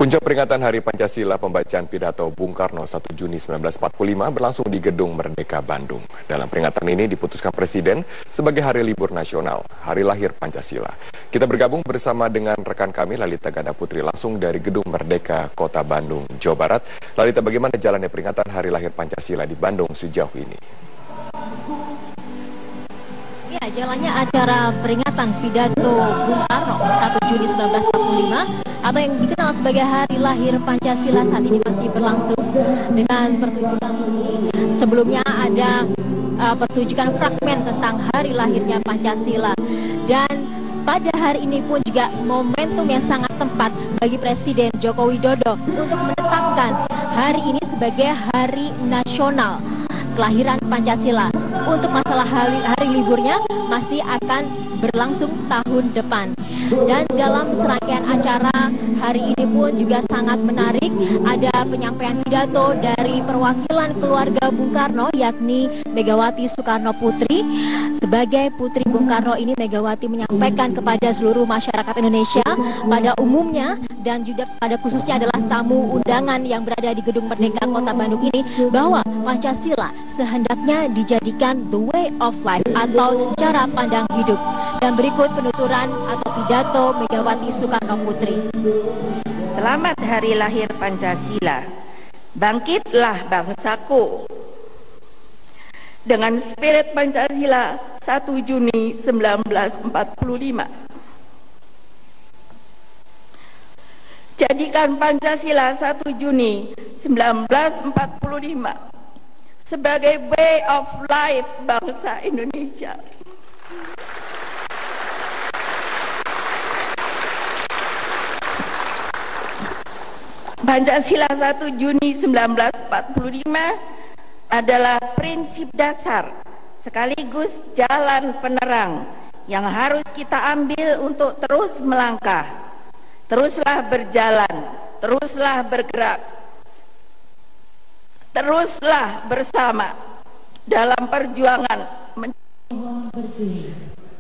Puncak peringatan Hari Pancasila pembacaan pidato Bung Karno 1 Juni 1945 berlangsung di Gedung Merdeka, Bandung. Dalam peringatan ini diputuskan Presiden sebagai hari libur nasional, hari lahir Pancasila. Kita bergabung bersama dengan rekan kami Lalita Ganda Putri langsung dari Gedung Merdeka, Kota Bandung, Jawa Barat. Lalita, bagaimana jalannya peringatan hari lahir Pancasila di Bandung sejauh ini? Ya, jalannya acara peringatan pidato Bung Karno 1 Juni 1945 atau yang dikenal sebagai Hari Lahir Pancasila saat ini masih berlangsung dengan pertunjukan. Sebelumnya ada pertunjukan fragmen tentang hari lahirnya Pancasila, dan pada hari ini pun juga momentum yang sangat tepat bagi Presiden Joko Widodo untuk menetapkan hari ini sebagai hari nasional kelahiran Pancasila. Untuk masalah hari liburnya masih akan berlangsung tahun depan. Dan dalam serangkaian acara hari ini pun juga sangat menarik. Ada penyampaian pidato dari perwakilan keluarga Bung Karno, yakni Megawati Soekarno Putri. Sebagai putri Bung Karno ini, Megawati menyampaikan kepada seluruh masyarakat Indonesia pada umumnya dan juga pada khususnya adalah tamu undangan yang berada di Gedung Merdeka Kota Bandung ini, bahwa Pancasila sehendaknya dijadikan the way of life atau cara pandang hidup. Dan berikut penuturan atau pidato Megawati Soekarno Putri. Selamat Hari Lahir Pancasila. Bangkitlah bangsaku. Dengan spirit Pancasila 1 Juni 1945. Jadikan Pancasila 1 Juni 1945 sebagai way of life bangsa Indonesia. Pancasila 1 Juni 1945 adalah prinsip dasar sekaligus jalan penerang yang harus kita ambil untuk terus melangkah. Teruslah berjalan, teruslah bergerak, teruslah bersama dalam perjuangan.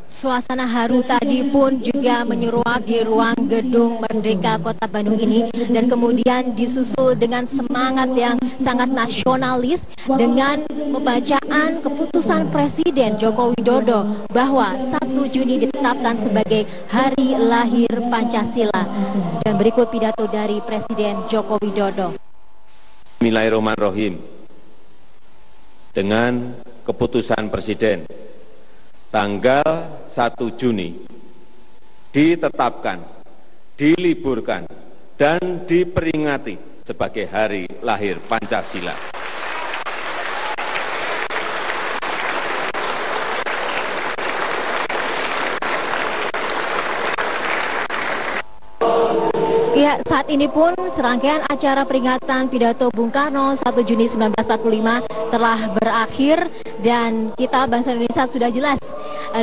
Suasana haru tadi pun juga menyeruak di ruang Gedung Merdeka Kota Bandung ini, dan kemudian disusul dengan semangat yang sangat nasionalis dengan pembacaan keputusan Presiden Joko Widodo bahwa 1 Juni ditetapkan sebagai Hari Lahir Pancasila. Dan berikut pidato dari Presiden Joko Widodo. Bismillahirrahmanirrahim. Dengan keputusan Presiden tanggal 1 Juni ditetapkan, diliburkan, dan diperingati sebagai Hari Lahir Pancasila. Ya, saat ini pun serangkaian acara peringatan pidato Bung Karno 1 Juni 1945 telah berakhir, dan kita bangsa Indonesia sudah jelas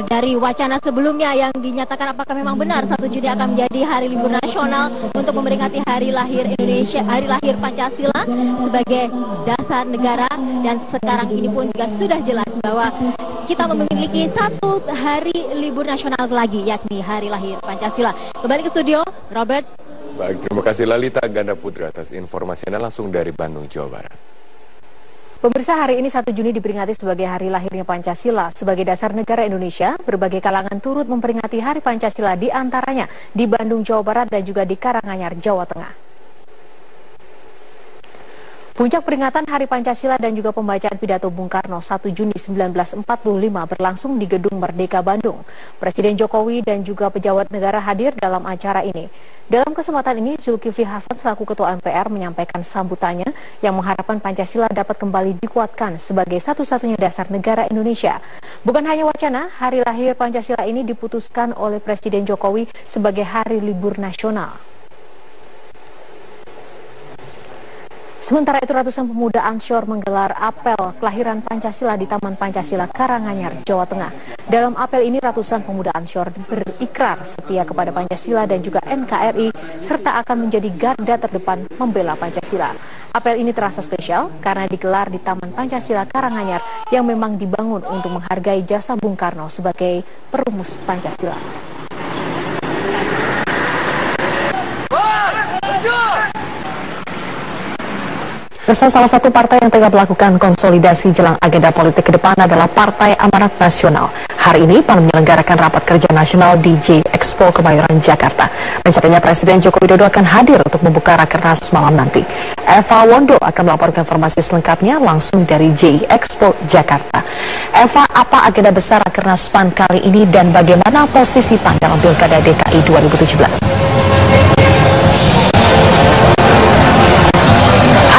dari wacana sebelumnya yang dinyatakan apakah memang benar 1 Juni akan menjadi hari libur nasional untuk memperingati hari lahir Indonesia, hari lahir Pancasila sebagai dasar negara. Dan sekarang ini pun juga sudah jelas bahwa kita memiliki satu hari libur nasional lagi, yakni hari lahir Pancasila. Kembali ke studio, Robert. Baik, terima kasih Lalita Ganda Putri atas informasinya langsung dari Bandung, Jawa Barat. Pemirsa, hari ini 1 Juni diperingati sebagai hari lahirnya Pancasila. Sebagai dasar negara Indonesia, berbagai kalangan turut memperingati Hari Pancasila, di antaranya di Bandung, Jawa Barat dan juga di Karanganyar, Jawa Tengah. Puncak peringatan Hari Pancasila dan juga pembacaan pidato Bung Karno 1 Juni 1945 berlangsung di Gedung Merdeka, Bandung. Presiden Jokowi dan juga pejabat negara hadir dalam acara ini. Dalam kesempatan ini, Zulkifli Hasan selaku Ketua MPR menyampaikan sambutannya yang mengharapkan Pancasila dapat kembali dikuatkan sebagai satu-satunya dasar negara Indonesia. Bukan hanya wacana, hari lahir Pancasila ini diputuskan oleh Presiden Jokowi sebagai hari libur nasional. Sementara itu, ratusan pemuda Ansor menggelar apel kelahiran Pancasila di Taman Pancasila Karanganyar, Jawa Tengah. Dalam apel ini, ratusan pemuda Ansor berikrar setia kepada Pancasila dan juga NKRI, serta akan menjadi garda terdepan membela Pancasila. Apel ini terasa spesial karena digelar di Taman Pancasila Karanganyar yang memang dibangun untuk menghargai jasa Bung Karno sebagai perumus Pancasila. Salah satu partai yang tengah melakukan konsolidasi jelang agenda politik ke depan adalah Partai Amanat Nasional. Hari ini PAN menyelenggarakan rapat kerja nasional di J-Expo Kemayoran, Jakarta. Rencananya Presiden Joko Widodo akan hadir untuk membuka rakernas malam nanti. Eva Wondo akan melaporkan informasi selengkapnya langsung dari J-Expo Jakarta. Eva, apa agenda besar rakernas PAN kali ini dan bagaimana posisi PAN dalam Pilkada DKI 2017?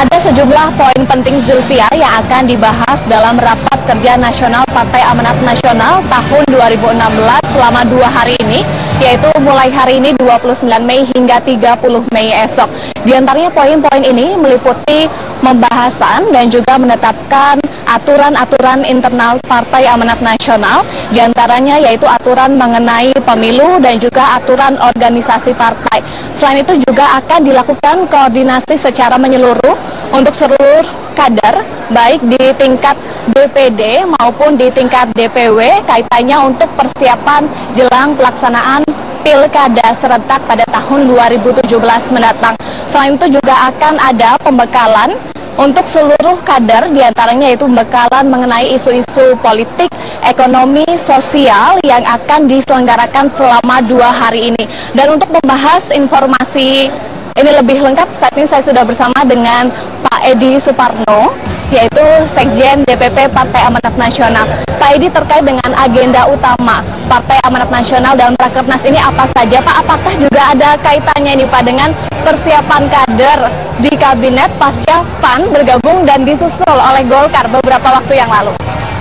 Ada sejumlah poin penting Zulfia yang akan dibahas dalam rapat kerja nasional Partai Amanat Nasional tahun 2016 selama 2 hari ini, yaitu mulai hari ini 29 Mei hingga 30 Mei esok. Di antaranya poin-poin ini meliputi pembahasan dan juga menetapkan aturan-aturan internal Partai Amanat Nasional, di antaranya yaitu aturan mengenai pemilu dan juga aturan organisasi partai. Selain itu juga akan dilakukan koordinasi secara menyeluruh untuk seluruh kader, baik di tingkat DPD maupun di tingkat DPW, kaitannya untuk persiapan jelang pelaksanaan Pilkada serentak pada tahun 2017 mendatang. Selain itu juga akan ada pembekalan untuk seluruh kader, diantaranya yaitu pembekalan mengenai isu-isu politik, ekonomi, sosial yang akan diselenggarakan selama 2 hari ini. Dan untuk membahas informasi ini lebih lengkap, saat ini saya sudah bersama dengan Pak Edi Suparno, yaitu Sekjen DPP Partai Amanat Nasional. Pak Edi, terkait dengan agenda utama Partai Amanat Nasional dalam Rakernas ini apa saja, Pak? Apakah juga ada kaitannya ini, Pak, dengan persiapan kader di kabinet pasca PAN bergabung dan disusul oleh Golkar beberapa waktu yang lalu?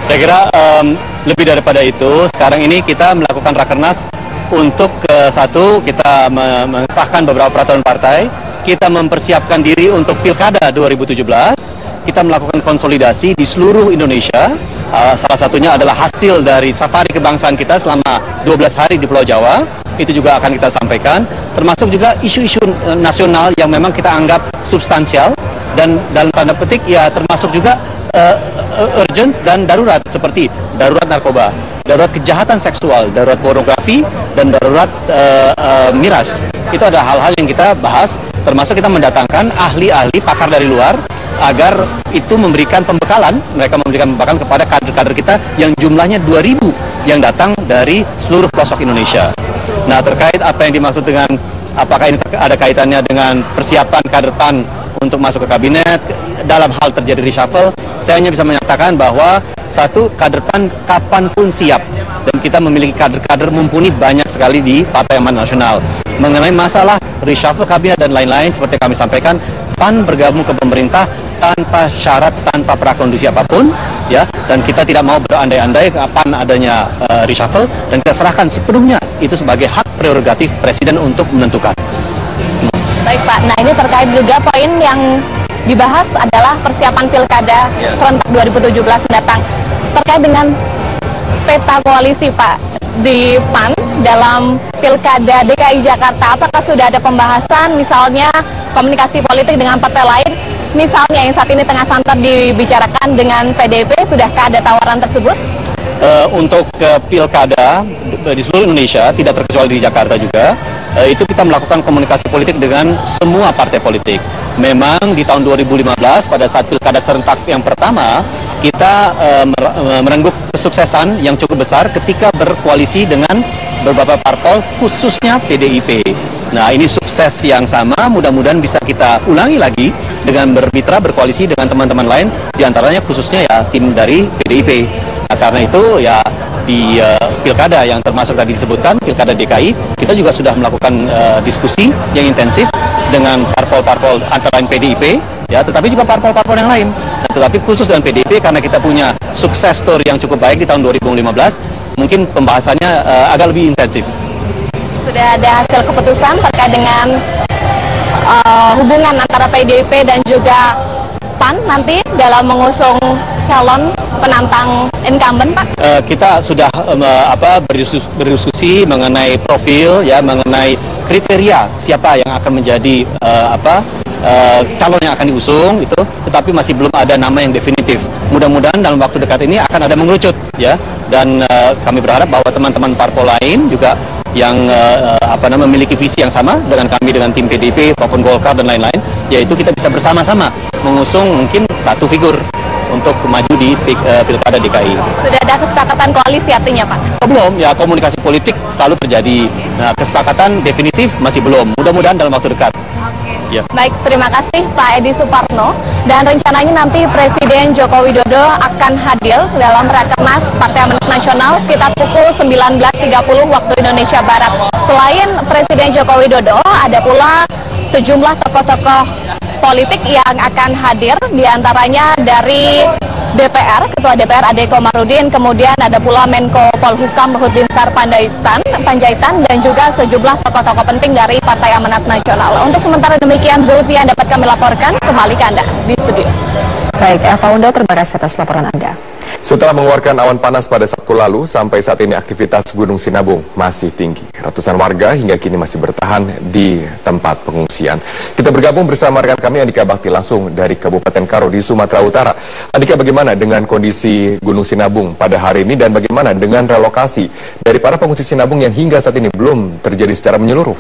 Saya kira lebih daripada itu, sekarang ini kita melakukan Rakernas untuk satu, kita mengesahkan beberapa peraturan partai, kita mempersiapkan diri untuk Pilkada 2017, kita melakukan konsolidasi di seluruh Indonesia. Salah satunya adalah hasil dari safari kebangsaan kita selama 12 hari di Pulau Jawa, itu juga akan kita sampaikan, termasuk juga isu-isu nasional yang memang kita anggap substansial, dan dalam tanda petik ya termasuk juga urgent dan darurat, seperti darurat narkoba, darurat kejahatan seksual, darurat pornografi, dan darurat miras. Itu ada hal-hal yang kita bahas, termasuk kita mendatangkan ahli-ahli pakar dari luar agar itu memberikan pembekalan, mereka memberikan pembekalan kepada kader-kader kita yang jumlahnya 2.000 yang datang dari seluruh pelosok Indonesia. Nah, terkait apa yang dimaksud dengan apakah ini ada kaitannya dengan persiapan kader PAN untuk masuk ke kabinet dalam hal terjadi reshuffle, saya hanya bisa menyatakan bahwa satu, kader PAN kapanpun siap, dan kita memiliki kader-kader mumpuni banyak sekali di Partai Amanat Nasional. Mengenai masalah reshuffle kabinet dan lain-lain, seperti kami sampaikan, PAN bergabung ke pemerintah tanpa syarat, tanpa prakondisi apapun, ya, dan kita tidak mau berandai-andai kapan adanya reshuffle, dan kita serahkan sepenuhnya itu sebagai hak prerogatif Presiden untuk menentukan. Baik, Pak, nah ini terkait juga poin yang dibahas adalah persiapan Pilkada serentak 2017 mendatang. Terkait dengan peta koalisi, Pak, di PAN dalam Pilkada DKI Jakarta, apakah sudah ada pembahasan misalnya komunikasi politik dengan partai lain, misalnya yang saat ini tengah santer dibicarakan dengan PDIP, sudahkah ada tawaran tersebut? Untuk Pilkada di seluruh Indonesia, tidak terkecuali di Jakarta juga, itu kita melakukan komunikasi politik dengan semua partai politik. Memang di tahun 2015 pada saat Pilkada serentak yang pertama, kita merengkuh kesuksesan yang cukup besar ketika berkoalisi dengan beberapa parpol, khususnya PDIP. Nah, ini sukses yang sama, mudah-mudahan bisa kita ulangi lagi dengan bermitra, berkoalisi dengan teman-teman lain, diantaranya khususnya ya tim dari PDIP. Nah, karena itu ya di Pilkada yang termasuk tadi disebutkan, Pilkada DKI, kita juga sudah melakukan diskusi yang intensif dengan parpol-parpol antara lain PDIP, ya, tetapi juga parpol-parpol yang lain. Nah, tetapi khusus dengan PDIP, karena kita punya sukses story yang cukup baik di tahun 2015, mungkin pembahasannya agak lebih intensif. Sudah ada hasil keputusan terkait dengan hubungan antara PDIP dan juga PAN nanti dalam mengusung calon penantang incumbent, Pak? Kita sudah berdiskusi mengenai profil, ya, mengenai kriteria siapa yang akan menjadi calon yang akan diusung itu, tetapi masih belum ada nama yang definitif. Mudah-mudahan dalam waktu dekat ini akan ada mengerucut, ya, dan kami berharap bahwa teman-teman parpol lain juga yang memiliki visi yang sama dengan kami, dengan tim PDIP maupun Golkar dan lain-lain, yaitu kita bisa bersama-sama mengusung mungkin satu figur untuk maju di Pilkada DKI. Sudah ada kesepakatan koalisi artinya, Pak? Belum, ya komunikasi politik selalu terjadi. Nah, kesepakatan definitif masih belum. Mudah-mudahan dalam waktu dekat. Ya. Baik, terima kasih Pak Edi Suparno. Dan rencananya nanti Presiden Joko Widodo akan hadir dalam Rakernas Partai Amanat Nasional sekitar pukul 19.30 waktu Indonesia Barat. Selain Presiden Joko Widodo, ada pula sejumlah tokoh-tokoh politik yang akan hadir, diantaranya dari DPR, Ketua DPR Ade Komarudin, kemudian ada pula Menko Polhukam Luhut Binsar Panjaitan, dan juga sejumlah tokoh-tokoh penting dari Partai Amanat Nasional. Untuk sementara demikian, Zulfi yang dapat kami laporkan, kembali ke Anda di studio. Baik, Eva Unda, terima kasih atas laporan Anda. Setelah mengeluarkan awan panas pada Sabtu lalu, sampai saat ini aktivitas Gunung Sinabung masih tinggi. Ratusan warga hingga kini masih bertahan di tempat pengungsian. Kita bergabung bersama rekan kami Andika Bakti langsung dari Kabupaten Karo di Sumatera Utara. Andika, bagaimana dengan kondisi Gunung Sinabung pada hari ini dan bagaimana dengan relokasi dari para pengungsi Sinabung yang hingga saat ini belum terjadi secara menyeluruh?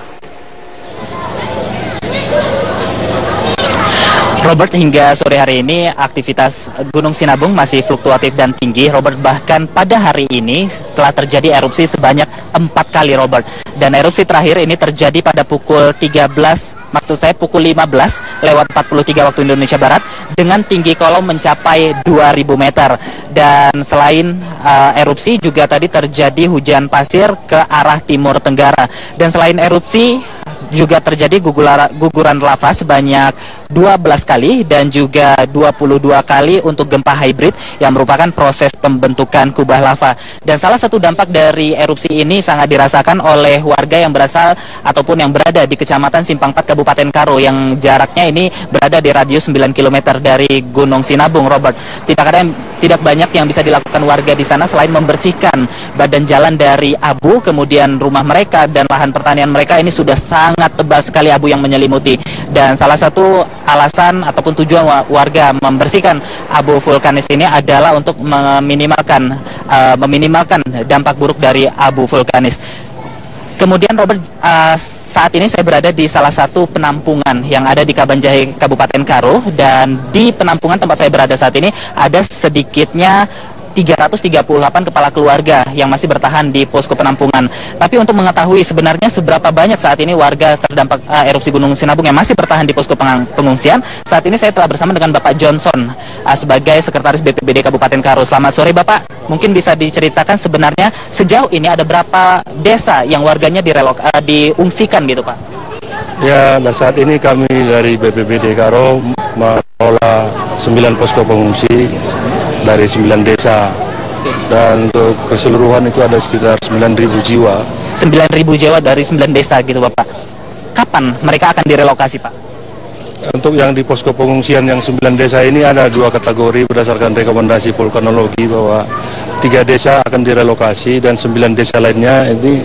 Robert, hingga sore hari ini aktivitas Gunung Sinabung masih fluktuatif dan tinggi. Robert, bahkan pada hari ini telah terjadi erupsi sebanyak 4 kali, Robert. Dan erupsi terakhir ini terjadi pada pukul 15 lewat 43 waktu Indonesia Barat dengan tinggi kolom mencapai 2000 meter. Dan selain erupsi juga tadi terjadi hujan pasir ke arah timur tenggara. Dan selain erupsi juga terjadi guguran lava sebanyak 12 kali dan juga 22 kali untuk gempa hybrid yang merupakan proses pembentukan kubah lava. Dan salah satu dampak dari erupsi ini sangat dirasakan oleh warga yang berasal ataupun yang berada di Kecamatan Simpang 4 Kabupaten Karo yang jaraknya ini berada di radius 9 km dari Gunung Sinabung, Robert. Tidak banyak yang bisa dilakukan warga di sana selain membersihkan badan jalan dari abu, kemudian rumah mereka dan lahan pertanian mereka ini sudah sangat tebal sekali abu yang menyelimuti. Dan salah satu alasan ataupun tujuan warga membersihkan abu vulkanis ini adalah untuk meminimalkan dampak buruk dari abu vulkanis. Kemudian Robert, saat ini saya berada di salah satu penampungan yang ada di Kabanjahe, Kabupaten Karo, dan di penampungan tempat saya berada saat ini ada sedikitnya 338 kepala keluarga yang masih bertahan di posko penampungan. Tapi untuk mengetahui sebenarnya seberapa banyak saat ini warga terdampak erupsi Gunung Sinabung yang masih bertahan di posko pengungsian, saat ini saya telah bersama dengan Bapak Johnson sebagai Sekretaris BPBD Kabupaten Karo. Selamat sore Bapak, mungkin bisa diceritakan sebenarnya sejauh ini ada berapa desa yang warganya diungsikan gitu Pak? Ya, nah saat ini kami dari BPBD Karo mengelola 9 posko pengungsi dari 9 desa, dan untuk keseluruhan itu ada sekitar 9.000 jiwa. 9.000 jiwa dari 9 desa gitu Bapak. Kapan mereka akan direlokasi Pak? Untuk yang di posko pengungsian yang 9 desa ini ada 2 kategori berdasarkan rekomendasi vulkanologi bahwa 3 desa akan direlokasi dan 9 desa lainnya ini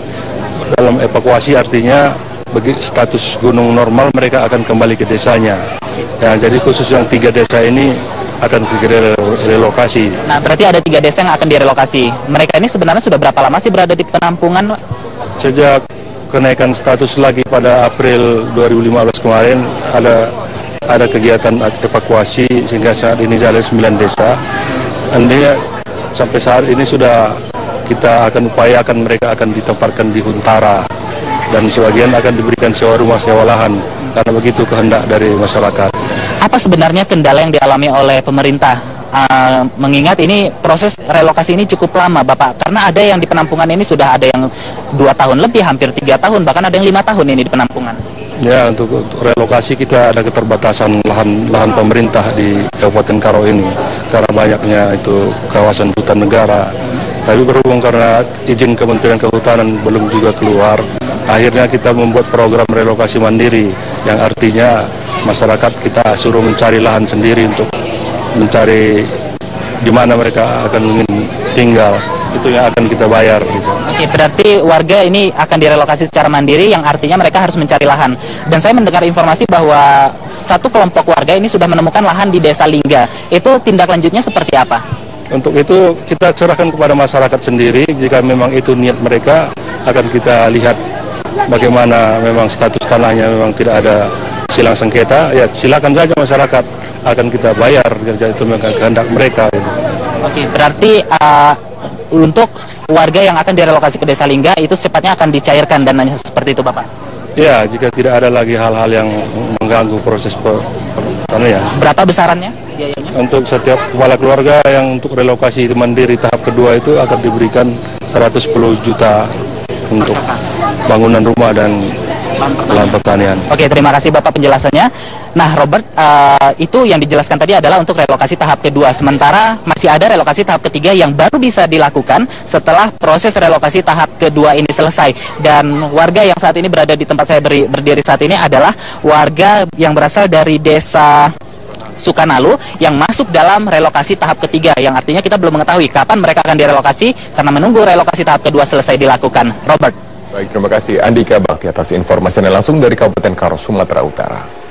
dalam evakuasi, artinya bagi status gunung normal mereka akan kembali ke desanya. Ya, jadi khusus yang 3 desa ini akan direlokasi. Nah, berarti ada 3 desa yang akan direlokasi. Mereka ini sebenarnya sudah berapa lama sih berada di penampungan, Pak? Sejak kenaikan status lagi pada April 2015 kemarin ada kegiatan evakuasi sehingga saat ini ada 9 desa. Ini sampai saat ini sudah kita akan upayakan mereka akan ditempatkan di Huntara dan sebagian akan diberikan sewa rumah, sewa lahan karena begitu kehendak dari masyarakat. Apa sebenarnya kendala yang dialami oleh pemerintah? Mengingat ini proses relokasi ini cukup lama Bapak, karena ada yang di penampungan ini sudah ada yang 2 tahun lebih, hampir 3 tahun, bahkan ada yang 5 tahun ini di penampungan. Ya, untuk relokasi kita ada keterbatasan lahan pemerintah di Kabupaten Karo ini karena banyaknya itu kawasan hutan negara. Tapi berhubung karena izin Kementerian Kehutanan belum juga keluar, akhirnya kita membuat program relokasi mandiri yang artinya masyarakat kita suruh mencari lahan sendiri untuk mencari di mana mereka akan ingin tinggal, itu yang akan kita bayar. Gitu. Oke, berarti warga ini akan direlokasi secara mandiri yang artinya mereka harus mencari lahan. Dan saya mendengar informasi bahwa satu kelompok warga ini sudah menemukan lahan di Desa Lingga. Itu tindak lanjutnya seperti apa? Untuk itu kita serahkan kepada masyarakat sendiri, jika memang itu niat mereka akan kita lihat bagaimana memang status tanahnya memang tidak ada silang sengketa, ya silakan saja masyarakat, akan kita bayar itu kehendak mereka. Oke, berarti untuk warga yang akan direlokasi ke Desa Lingga itu secepatnya akan dicairkan dananya seperti itu, Bapak? Ya, jika tidak ada lagi hal-hal yang mengganggu proses ya. Berapa besarannya biayanya? Untuk setiap kepala keluarga yang untuk relokasi mandiri tahap kedua itu akan diberikan 110 juta untuk bangunan rumah dan lahan pertanian. Oke, terima kasih Bapak penjelasannya. Nah, Robert, itu yang dijelaskan tadi adalah untuk relokasi tahap kedua. Sementara masih ada relokasi tahap ketiga yang baru bisa dilakukan setelah proses relokasi tahap kedua ini selesai. Dan warga yang saat ini berada di tempat saya berdiri saat ini adalah warga yang berasal dari Desa Sukanalu yang masuk dalam relokasi tahap ketiga, yang artinya kita belum mengetahui kapan mereka akan direlokasi karena menunggu relokasi tahap kedua selesai dilakukan. Robert. Baik, terima kasih Andika Bakti atas informasinya langsung dari Kabupaten Karo, Sumatera Utara.